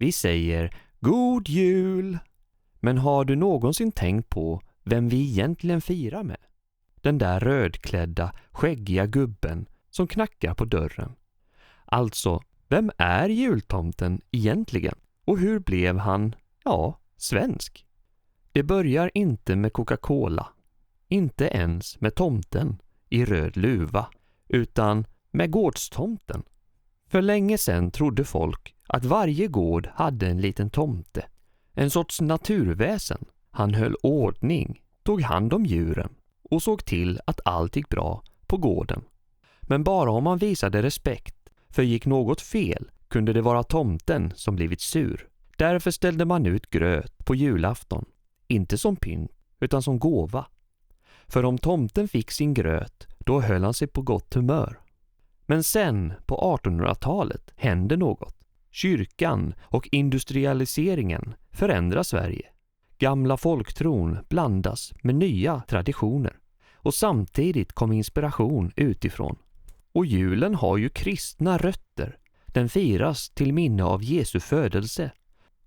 Vi säger God jul! Men har du någonsin tänkt på vem vi egentligen firar med? Den där rödklädda, skäggiga gubben som knackar på dörren. Alltså, vem är jultomten egentligen? Och hur blev han, svensk? Det börjar inte med Coca-Cola. Inte ens med tomten i röd luva, utan med gårdstomten. För länge sedan trodde folk att varje gård hade en liten tomte. En sorts naturväsen. Han höll ordning, tog hand om djuren och såg till att allt gick bra på gården. Men bara om man visade respekt, för gick något fel kunde det vara tomten som blivit sur. Därför ställde man ut gröt på julafton. Inte som pynt, utan som gåva. För om tomten fick sin gröt, då höll han sig på gott humör. Men sen, på 1800-talet, hände något. Kyrkan och industrialiseringen förändrar Sverige. Gamla folktron blandas med nya traditioner. Och samtidigt kom inspiration utifrån. Och julen har ju kristna rötter. Den firas till minne av Jesu födelse.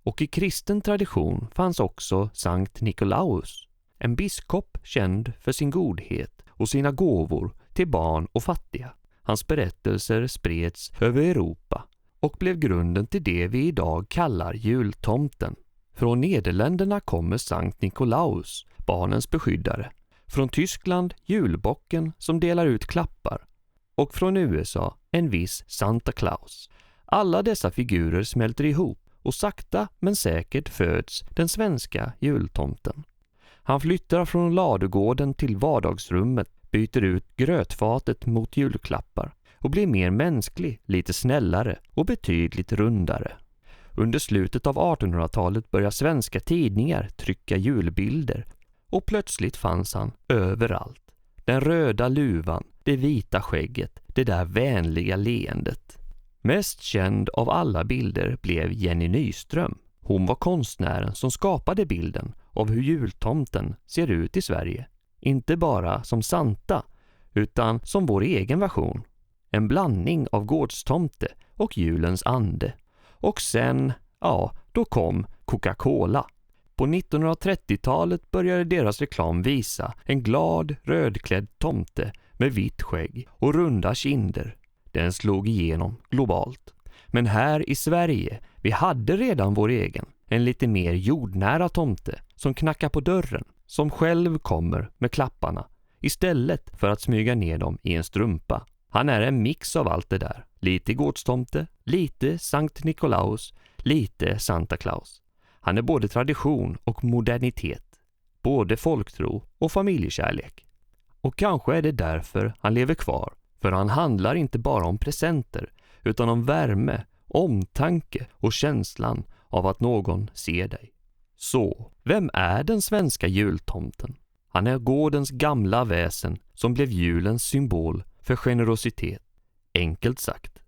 Och i kristen tradition fanns också Sankt Nikolaus. En biskop känd för sin godhet och sina gåvor till barn och fattiga. Hans berättelser spreds över Europa och blev grunden till det vi idag kallar jultomten. Från Nederländerna kommer Sankt Nikolaus, barnens beskyddare. Från Tyskland julbocken som delar ut klappar. Och från USA en viss Santa Claus. Alla dessa figurer smälter ihop och sakta men säkert föds den svenska jultomten. Han flyttar från ladugården till vardagsrummet, byter ut grötfatet mot julklappar och blir mer mänsklig, lite snällare och betydligt rundare. Under slutet av 1800-talet börjar svenska tidningar trycka julbilder och plötsligt fanns han överallt. Den röda luvan, det vita skägget, det där vänliga leendet. Mest känd av alla bilder blev Jenny Nyström. Hon var konstnären som skapade bilden av hur jultomten ser ut i Sverige. Inte bara som Santa, utan som vår egen version. En blandning av gårdstomte och julens ande. Och sen, då kom Coca-Cola. På 1930-talet började deras reklam visa en glad, rödklädd tomte med vitt skägg och runda kinder. Den slog igenom globalt. Men här i Sverige, vi hade redan vår egen. En lite mer jordnära tomte som knackar på dörren. Som själv kommer med klapparna istället för att smyga ner dem i en strumpa. Han är en mix av allt det där. Lite gårdstomte, lite Sankt Nikolaus, lite Santa Claus. Han är både tradition och modernitet. Både folktro och familjekärlek. Och kanske är det därför han lever kvar. För han handlar inte bara om presenter utan om värme, omtanke och känslan av att någon ser dig. Så, vem är den svenska jultomten? Han är gårdens gamla väsen som blev julens symbol för generositet. Enkelt sagt.